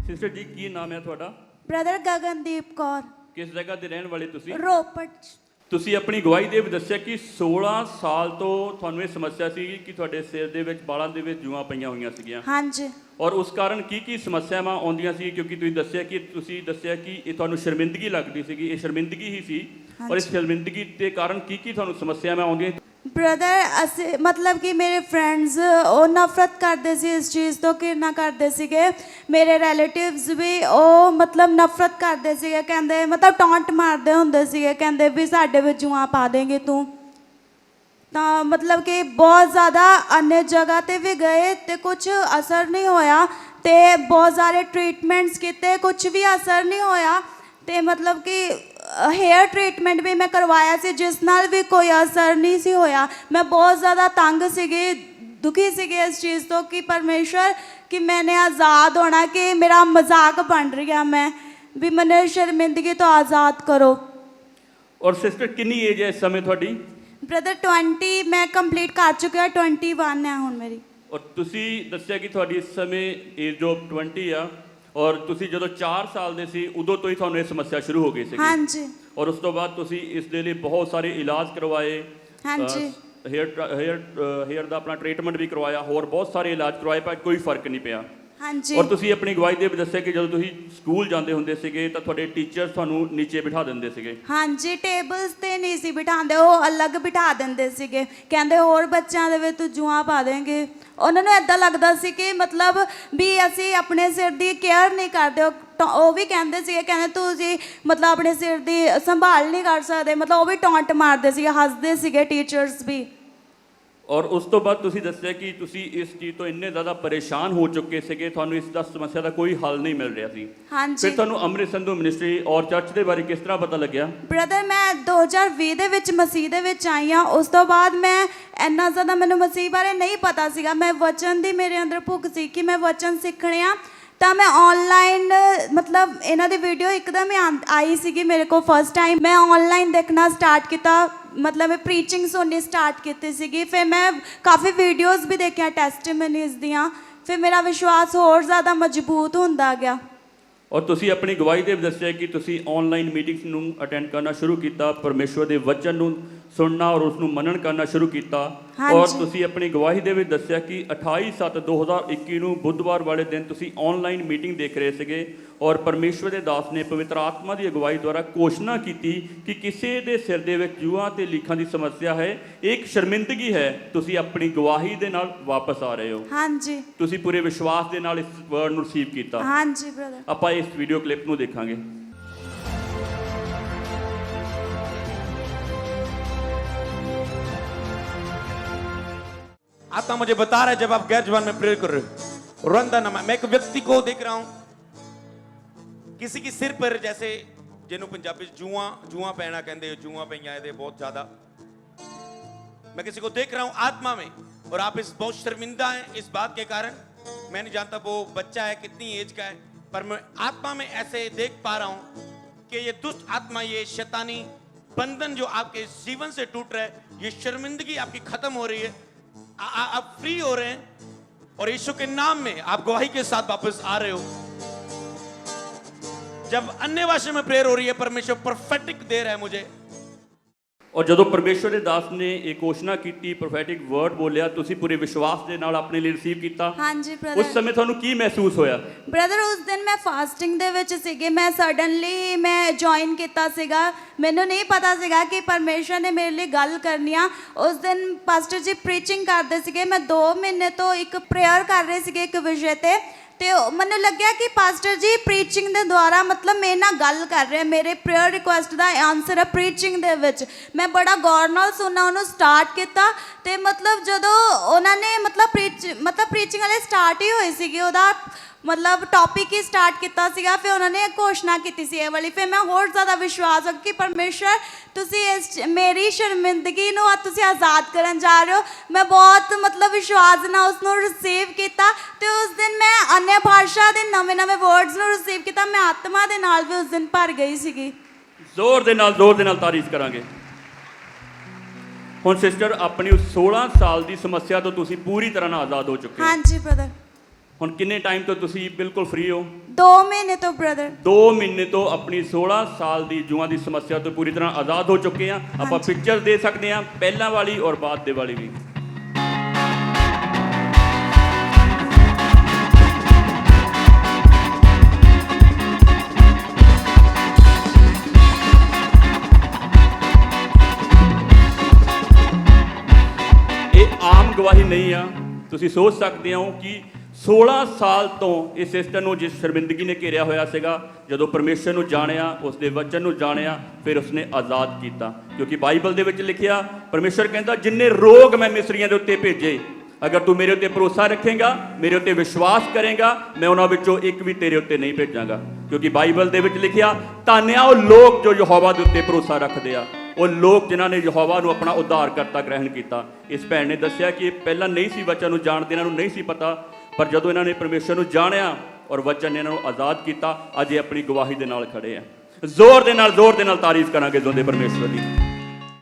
Sister ਜੀ ਕੀ ਨਾਮ ਹੈ ਤੁਹਾਡਾ? ਬ੍ਰਦਰ ਗਗਨਦੀਪ ਕੌਰ, ਕਿਸ ਜਗ੍ਹਾ ਦੇ ਰਹਿਣ ਵਾਲੇ ਤੁਸੀਂ? ਰੋਪੜ। ਤੁਸੀਂ ਆਪਣੀ ਗਵਾਹੀ ਦੇ ਵਿੱਚ ਦੱਸਿਆ ਕਿ 16 ਸਾਲ ਤੋਂ ਤੁਹਾਨੂੰ ਇਹ ਸਮੱਸਿਆ ਸੀ ਕਿ ਤੁਹਾਡੇ ਸਿਰ ਦੇ ਵਿੱਚ ਬਾਲਾਂ ਦੇ ਵਿੱਚ ਜੂਆਂ ਪਈਆਂ ਹੋਈਆਂ ਸੀਗੀਆਂ। ਹਾਂਜੀ। ਔਰ ਉਸ ਕਾਰਨ ਕੀ ਸਮੱਸਿਆਵਾਂ ਆਉਂਦੀਆਂ ਸੀ? ਕਿਉਂਕਿ ਤੁਸੀਂ ਦੱਸਿਆ ਕਿ ਇਹ ਤੁਹਾਨੂੰ ਸ਼ਰਮਿੰਦਗੀ ਲੱਗਦੀ ਸੀਗੀ, ਇਹ ਸ਼ਰਮਿੰਦਗੀ ਹੀ ਸੀ। ਔਰ ਇਸ ਸ਼ਰਮਿੰਦਗੀ ਦੇ ਕਾਰਨ ਕੀ ਤੁਹਾਨੂੰ ਸਮੱਸਿਆਵਾਂ ਆਉਂਦੀਆਂ? ਬ੍ਰਦਰ ਅਸੀਂ ਮਤਲਬ ਕਿ ਮੇਰੇ ਫਰੈਂਡਸ ਉਹ ਨਫ਼ਰਤ ਕਰਦੇ ਸੀ ਇਸ ਚੀਜ਼ ਤੋਂ, ਘਿਰਨਾ ਕਰਦੇ ਸੀਗੇ। ਮੇਰੇ ਰਿਲੇਟਿਵਸ ਵੀ ਉਹ ਮਤਲਬ ਨਫ਼ਰਤ ਕਰਦੇ ਸੀਗੇ, ਕਹਿੰਦੇ ਮਤਲਬ ਟੌਂਟ ਮਾਰਦੇ ਹੁੰਦੇ ਸੀਗੇ, ਕਹਿੰਦੇ ਵੀ ਸਾਡੇ ਵਿੱਚ ਜੂਆਂ ਪਾ ਦੇਂਗੀ ਤੂੰ। ਤਾਂ ਮਤਲਬ ਕਿ ਬਹੁਤ ਜ਼ਿਆਦਾ अन्य ਜਗ੍ਹਾ 'ਤੇ ਵੀ ਗਏ ਅਤੇ ਕੁਛ ਅਸਰ ਨਹੀਂ ਹੋਇਆ, ਅਤੇ ਬਹੁਤ ਸਾਰੇ ਟਰੀਟਮੈਂਟਸ ਕੀਤੇ, ਕੁਛ ਵੀ ਅਸਰ ਨਹੀਂ ਹੋਇਆ। ਅਤੇ ਮਤਲਬ ਕਿ हेयर ट्रीटमेंट भी मैं करवाया सी, जिस नाल भी कोई असर नहीं सी होया। मैं बहुत ज़्यादा तंग सीगी, दुखी सीगी इस चीज़ तो कि परमेश्वर कि मैंने आज़ाद होना, कि मेरा मजाक बन रहा मैं भी, मैंने शर्मिंदगी तो आज़ाद करो। और सिस्टर कितनी एज है इस समय थोड़ी? ब्रदर 20 मैं कंप्लीट कर चुकी, 21 है हुण मेरी। और तुसी दस्सिया कि थोड़ी इस समय एज जो 20 आ, और ਤੁਸੀਂ ਜਦੋਂ 4 ਸਾਲ ਦੇ ਸੀ ਉਦੋਂ ਤੋਂ ਹੀ ਤੁਹਾਨੂੰ ਇਹ ਸਮੱਸਿਆ ਸ਼ੁਰੂ ਹੋ ਗਈ ਸੀ? ਹਾਂਜੀ। ਔਰ ਉਸ ਤੋਂ ਬਾਅਦ ਤੁਸੀਂ ਇਸ ਦੇ ਲਈ ਬਹੁਤ ਸਾਰੇ ਇਲਾਜ ਕਰਵਾਏ? ਹਾਂਜੀ। ਹੇਅਰ ਦਾ ਆਪਣਾ ਟ੍ਰੀਟਮੈਂਟ ਵੀ ਕਰਵਾਇਆ, ਹੋਰ ਬਹੁਤ ਸਾਰੇ ਇਲਾਜ ਕਰਵਾਏ, ਪਰ ਕੋਈ ਫਰਕ ਨਹੀਂ ਪਿਆ। ਹਾਂਜੀ। ਔਰ ਤੁਸੀਂ ਆਪਣੀ ਗਵਾਹੀ ਦੇ ਵਿੱਚ ਦੱਸਿਆ ਕਿ ਜਦੋਂ ਤੁਸੀਂ ਸਕੂਲ ਜਾਂਦੇ ਹੁੰਦੇ ਸੀਗੇ ਤਾਂ ਤੁਹਾਡੇ ਟੀਚਰ ਤੁਹਾਨੂੰ ਨੀਚੇ ਬਿਠਾ ਦਿੰਦੇ ਸੀਗੇ। ਹਾਂਜੀ, ਟੇਬਲਸ 'ਤੇ ਨਹੀਂ ਸੀ ਬਿਠਾਉਂਦੇ, ਉਹ ਅਲੱਗ ਬਿਠਾ ਦਿੰਦੇ ਸੀਗੇ, ਕਹਿੰਦੇ ਹੋਰ ਬੱਚਿਆਂ ਦੇ ਵਿੱਚ ਤੂੰ ਜੂਆਂ ਪਾ ਦੇਂਗੇ। ਉਹਨਾਂ ਨੂੰ ਇੱਦਾਂ ਲੱਗਦਾ ਸੀ ਕਿ ਮਤਲਬ ਵੀ ਅਸੀਂ ਆਪਣੇ ਸਿਰ ਦੀ ਕੇਅਰ ਨਹੀਂ ਕਰਦੇ। ਉਹ ਵੀ ਕਹਿੰਦੇ ਸੀਗੇ, ਕਹਿੰਦੇ ਤੁਸੀਂ ਮਤਲਬ ਆਪਣੇ ਸਿਰ ਦੀ ਸੰਭਾਲ ਨਹੀਂ ਕਰ ਸਕਦੇ, ਮਤਲਬ ਉਹ ਵੀ ਟੌਂਟ ਮਾਰਦੇ ਸੀਗੇ, ਹੱਸਦੇ ਸੀਗੇ ਟੀਚਰਸ ਵੀ। ਔਰ ਉਸ ਤੋਂ ਬਾਅਦ ਤੁਸੀਂ ਦੱਸਿਆ ਕਿ ਤੁਸੀਂ ਇਸ ਚੀਜ਼ ਤੋਂ ਇੰਨੇ ਜ਼ਿਆਦਾ ਪਰੇਸ਼ਾਨ ਹੋ ਚੁੱਕੇ ਸੀਗੇ, ਤੁਹਾਨੂੰ ਇਸ ਦਾ ਸਮੱਸਿਆ ਦਾ ਕੋਈ ਹੱਲ ਨਹੀਂ ਮਿਲ ਰਿਹਾ ਸੀ। ਹਾਂਜੀ। ਫਿਰ ਤੁਹਾਨੂੰ ਅੰਮ੍ਰਿਤ ਸੰਧੂ ਮਿਨਿਸਟਰੀ ਔਰ ਚਰਚ ਦੇ ਬਾਰੇ ਕਿਸ ਤਰ੍ਹਾਂ ਪਤਾ ਲੱਗਿਆ? ਬ੍ਰਦਰ ਮੈਂ 2020 ਦੇ ਵਿੱਚ ਮਸੀਹ ਦੇ ਵਿੱਚ ਆਈ ਹਾਂ। ਉਸ ਤੋਂ ਬਾਅਦ ਮੈਂ ਇੰਨਾ ਜ਼ਿਆਦਾ ਮੈਨੂੰ ਮਸੀਹ ਬਾਰੇ ਨਹੀਂ ਪਤਾ ਸੀਗਾ। ਮੈਂ ਵਚਨ ਦੀ ਮੇਰੇ ਅੰਦਰ ਭੁੱਖ ਸੀ ਕਿ ਮੈਂ ਵਚਨ ਸਿੱਖਣੇ ਆ, ਤਾਂ ਮੈਂ ਔਨਲਾਈਨ ਮਤਲਬ ਇਹਨਾਂ ਦੀ ਵੀਡੀਓ ਇੱਕਦਮ ਹੀ ਆਈ ਸੀਗੀ ਮੇਰੇ ਕੋਲ ਫਸਟ ਟਾਈਮ। ਮੈਂ ਔਨਲਾਈਨ ਦੇਖਣਾ ਸਟਾਰਟ ਕੀਤਾ, ਮਤਲਬ ਮੈਂ ਪ੍ਰੀਚਿੰਗ ਸੁਣਨੀ ਸਟਾਰਟ ਕੀਤੀ ਸੀਗੀ। ਫਿਰ ਮੈਂ ਕਾਫੀ ਵੀਡੀਓਜ਼ ਵੀ ਦੇਖੀਆਂ ਟੈਸਟੀਮਨੀਜ਼ ਦੀਆਂ, ਫਿਰ ਮੇਰਾ ਵਿਸ਼ਵਾਸ ਹੋਰ ਜ਼ਿਆਦਾ ਮਜ਼ਬੂਤ ਹੁੰਦਾ ਗਿਆ। ਔਰ ਤੁਸੀਂ ਆਪਣੀ ਗਵਾਹੀ ਦੇ ਵਿੱਚ ਦੱਸਿਆ ਕਿ ਤੁਸੀਂ ਆਨਲਾਈਨ ਮੀਟਿੰਗਸ ਨੂੰ ਅਟੈਂਡ ਕਰਨਾ ਸ਼ੁਰੂ ਕੀਤਾ, ਪਰਮੇਸ਼ਵਰ ਦੇ ਵਚਨ ਨੂੰ ਸੁਣਨਾ ਔਰ ਉਸ ਨੂੰ ਮੰਨਣ ਕਰਨਾ ਸ਼ੁਰੂ ਕੀਤਾ। ਔਰ ਤੁਸੀਂ ਆਪਣੀ ਗਵਾਹੀ ਦੇ ਵਿੱਚ ਦੱਸਿਆ ਕਿ 28/7/2021 ਨੂੰ ਬੁੱਧਵਾਰ ਵਾਲੇ ਦਿਨ ਤੁਸੀਂ ਆਨਲਾਈਨ ਮੀਟਿੰਗ ਦੇਖ ਰਹੇ ਸੀਗੇ ਔਰ ਪਰਮੇਸ਼ਵਰ ਦੇ ਦਾਸ ਨੇ ਪਵਿੱਤਰ ਆਤਮਾ ਦੀ ਅਗਵਾਈ ਦੁਆਰਾ ਘੋਸ਼ਣਾ ਕੀਤੀ ਕਿ ਕਿਸੇ ਦੇ ਸਿਰ ਦੇ ਵਿੱਚ ਜੂਆਂ ਤੇ ਲੀਖਾਂ ਦੀ ਸਮੱਸਿਆ ਹੈ, ਇੱਕ ਸ਼ਰਮਿੰਦਗੀ ਹੈ। ਤੁਸੀਂ ਆਪਣੀ ਗਵਾਹੀ ਦੇ ਨਾਲ ਵਾਪਸ ਆ ਰਹੇ ਹੋ। ਹਾਂਜੀ। ਤੁਸੀਂ ਪੂਰੇ ਵਿਸ਼ਵਾਸ ਦੇ ਨਾਲ ਇਸ ਵਰਡ ਨੂੰ ਰਿਸੀਵ ਕੀਤਾ। ਹਾਂਜੀ ਬ੍ਰਦਰ। ਆਪਾਂ ਇਸ ਵੀਡੀਓ ਕਲਿੱਪ ਨੂੰ ਦੇਖਾਂਗੇ। आत्मा मुझे बता रहा है जब आप गैर जबान में प्रेयर कर रहे हो, रंदा नमा, मैं एक व्यक्ति को देख रहा हूं किसी की सिर पर जैसे जिन्हों पंजाबी जुआ पैना कहते हो, जुआ पईयां इहदे बहुत ज्यादा। मैं किसी को देख रहा हूं आत्मा में, और आप इस बहुत शर्मिंदा हैं इस बात के कारण। मैं नहीं जानता वो बच्चा है कितनी एज का है, पर मैं आत्मा में ऐसे देख पा रहा हूं कि ये दुष्ट आत्मा, ये शैतानी बंधन जो आपके जीवन से टूट रहा है, ये शर्मिंदगी आपकी खत्म हो रही है, आप फ्री हो रहे हैं और यीशु के नाम में आप गवाही के साथ वापस आ रहे हो। जब अन्य भाषा में प्रेयर हो रही है, परमेश्वर प्रोफेटिक दे रहा है मुझे। ਔਰ ਜਦੋਂ ਪਰਮੇਸ਼ਵਰ ਦੇ ਦਾਸ ਨੇ ਇਹ ਘੋਸ਼ਣਾ ਕੀਤੀ, ਪ੍ਰੋਫੈਟਿਕ ਵਰਡ ਬੋਲਿਆ, ਤੁਸੀਂ ਪੂਰੇ ਵਿਸ਼ਵਾਸ ਦੇ ਨਾਲ ਆਪਣੇ ਲਈ ਰਿਸੀਵ ਕੀਤਾ। ਹਾਂਜੀ ਬ੍ਰਦਰ। ਉਸ ਸਮੇਂ ਤੁਹਾਨੂੰ ਕੀ ਮਹਿਸੂਸ ਹੋਇਆ? ਬ੍ਰਦਰ ਉਸ ਦਿਨ ਮੈਂ ਫਾਸਟਿੰਗ ਦੇ ਵਿੱਚ ਸੀਗੀ, ਮੈਂ ਸਡਨਲੀ ਮੈਂ ਜੁਆਇਨ ਕੀਤਾ ਸੀਗਾ, ਮੈਨੂੰ ਨਹੀਂ ਪਤਾ ਸੀਗਾ ਕਿ ਪਰਮੇਸ਼ਵਰ ਨੇ ਮੇਰੇ ਲਈ ਗੱਲ ਕਰਨੀ ਆ। ਉਸ ਦਿਨ ਪਾਸਟਰ ਜੀ ਪ੍ਰੀਚਿੰਗ ਕਰਦੇ ਸੀਗੇ, ਮੈਂ 2 ਮਹੀਨੇ ਤੋਂ ਇੱਕ ਪ੍ਰੇਅਰ ਕਰ ਰਹੇ ਸੀਗੇ ਇੱਕ ਵਿਸ਼ੇ 'ਤੇ, ਅਤੇ ਮੈਨੂੰ ਲੱਗਿਆ ਕਿ ਪਾਸਟਰ ਜੀ ਪ੍ਰੀਚਿੰਗ ਦੇ ਦੁਆਰਾ ਮਤਲਬ ਮੇਰੇ ਨਾਲ ਗੱਲ ਕਰ ਰਹੇ, ਮੇਰੇ ਪ੍ਰੇਅਰ ਰਿਕੁਐਸਟ ਦਾ ਆਨਸਰ ਹੈ ਪ੍ਰੀਚਿੰਗ ਦੇ ਵਿੱਚ। ਮੈਂ ਬੜਾ ਗੌਰ ਨਾਲ ਸੁਣਨਾ ਉਹਨੂੰ ਸਟਾਰਟ ਕੀਤਾ, ਅਤੇ ਮਤਲਬ ਜਦੋਂ ਉਹਨਾਂ ਨੇ ਮਤਲਬ ਪ੍ਰੀਚਿੰਗ ਵਾਲੇ ਸਟਾਰਟ ਹੀ ਹੋਈ ਸੀਗੀ, ਉਹਦਾ ਮਤਲਬ ਟੌਪਿਕ ਹੀ ਸਟਾਰਟ ਕੀਤਾ ਸੀਗਾ। ਫਿਰ ਉਹਨਾਂ ਨੇ ਘੋਸ਼ਣਾ ਕੀਤੀ ਸੀ ਇਹ ਵਾਲੀ, ਫਿਰ ਮੈਂ ਹੋਰ ਜ਼ਿਆਦਾ ਵਿਸ਼ਵਾਸ ਹੋ ਕਿ ਪਰਮੇਸ਼ਵਰ ਤੁਸੀਂ ਇਸ ਮੇਰੀ ਸ਼ਰਮਿੰਦਗੀ ਨੂੰ ਤੁਸੀਂ ਆਜ਼ਾਦ ਕਰਨ ਜਾ ਰਹੇ ਹੋ। ਮੈਂ ਬਹੁਤ ਮਤਲਬ ਵਿਸ਼ਵਾਸ ਨਾਲ ਉਸ ਨੂੰ ਰਿਸੀਵ ਕੀਤਾ, ਅਤੇ ਉਸ ਦਿਨ ਮੈਂ अन्य ਭਾਸ਼ਾ ਦੇ ਨਵੇਂ ਵਰਡਸ ਨੂੰ ਰਿਸੀਵ ਕੀਤਾ। ਮੈਂ ਆਤਮਾ ਦੇ ਨਾਲ ਵੀ ਉਸ ਦਿਨ ਭਰ ਗਈ ਸੀਗੀ। ਜ਼ੋਰ ਦੇ ਨਾਲ ਤਾਰੀਫ ਕਰਾਂਗੇ। ਹੁਣ ਸਿਸਟਰ ਆਪਣੀ ਉਸ 16 ਸਾਲ ਦੀ ਸਮੱਸਿਆ ਤੋਂ ਤੁਸੀਂ ਪੂਰੀ ਤਰ੍ਹਾਂ ਨਾਲ ਆਜ਼ਾਦ ਹੋ ਚੁੱਕੇ ਹੋ। ਹਾਂਜੀ ਬ੍ਰਦਰ। ਹੁਣ ਕਿੰਨੇ ਟਾਈਮ ਤੋਂ ਤੁਸੀਂ ਬਿਲਕੁਲ ਫ੍ਰੀ ਹੋ? 2 ਮਹੀਨੇ ਤੋਂ ਬ੍ਰਦਰ। 2 ਮਹੀਨੇ ਤੋਂ ਆਪਣੀ 16 ਸਾਲ ਦੀ ਜੂਆਂ ਦੀ ਸਮੱਸਿਆ ਤੋਂ ਪੂਰੀ ਤਰ੍ਹਾਂ ਆਜ਼ਾਦ ਹੋ ਚੁੱਕੇ ਆ। ਆਪਾਂ ਪਿਕਚਰ ਦੇ ਸਕਦੇ ਆ, ਪਹਿਲਾਂ ਵਾਲੀ ਔਰ ਬਾਅਦ ਦੇ ਵਾਲੀ ਵੀ। ਇਹ ਆਮ ਗਵਾਹੀ ਨਹੀਂ ਆ। ਤੁਸੀਂ ਸੋਚ ਸਕਦੇ ਹੋ ਕਿ 16 ਸਾਲ ਤੋਂ ਇਸ ਸਿਸਟਰ ਨੂੰ ਜਿਸ ਸ਼ਰਮਿੰਦਗੀ ਨੇ ਘੇਰਿਆ ਹੋਇਆ ਸੀਗਾ, ਜਦੋਂ ਪਰਮੇਸ਼ਰ ਨੂੰ ਜਾਣਿਆ, ਉਸ ਦੇ ਵਚਨ ਨੂੰ ਜਾਣਿਆ, ਫਿਰ ਉਸਨੇ ਆਜ਼ਾਦ ਕੀਤਾ। ਕਿਉਂਕਿ ਬਾਈਬਲ ਦੇ ਵਿੱਚ ਲਿਖਿਆ, ਪਰਮੇਸ਼ਰ ਕਹਿੰਦਾ ਜਿੰਨੇ ਰੋਗ ਮੈਂ ਮਿਸਰੀਆਂ ਦੇ ਉੱਤੇ ਭੇਜੇ, ਅਗਰ ਤੂੰ ਮੇਰੇ ਉੱਤੇ ਭਰੋਸਾ ਰੱਖੇਗਾ, ਮੇਰੇ ਉੱਤੇ ਵਿਸ਼ਵਾਸ ਕਰੇਗਾ, ਮੈਂ ਉਹਨਾਂ ਵਿੱਚੋਂ ਇੱਕ ਵੀ ਤੇਰੇ ਉੱਤੇ ਨਹੀਂ ਭੇਜਾਂਗਾ। ਕਿਉਂਕਿ ਬਾਈਬਲ ਦੇ ਵਿੱਚ ਲਿਖਿਆ, ਧੰਨ ਆ ਉਹ ਲੋਕ ਜੋ ਯਹੋਵਾ ਦੇ ਉੱਤੇ ਭਰੋਸਾ ਰੱਖਦੇ ਆ, ਉਹ ਲੋਕ ਜਿਨ੍ਹਾਂ ਨੇ ਯਹੋਵਾ ਨੂੰ ਆਪਣਾ ਉਧਾਰਕਰਤਾ ਗ੍ਰਹਿਣ ਕੀਤਾ। ਇਸ ਭੈਣ ਨੇ ਦੱਸਿਆ ਕਿ ਇਹ ਪਹਿਲਾਂ ਨਹੀਂ ਸੀ ਵਚਨ ਨੂੰ ਜਾਣਦੇ, ਇਹਨਾਂ ਨੂੰ ਨਹੀਂ ਸੀ ਪਤਾ, ਪਰ ਜਦੋਂ ਇਹਨਾਂ ਨੇ ਪਰਮੇਸ਼ਰ ਨੂੰ ਜਾਣਿਆ ਔਰ ਵਚਨ ਨੇ ਇਹਨਾਂ ਨੂੰ ਆਜ਼ਾਦ ਕੀਤਾ, ਅੱਜ ਇਹ ਆਪਣੀ ਗਵਾਹੀ ਦੇ ਨਾਲ ਖੜੇ ਆ। ਜ਼ੋਰ ਦੇ ਨਾਲ ਤਾਰੀਫ ਕਰਾਂਗੇ ਦੋਦੇ ਪਰਮੇਸ਼ਰ ਦੀ।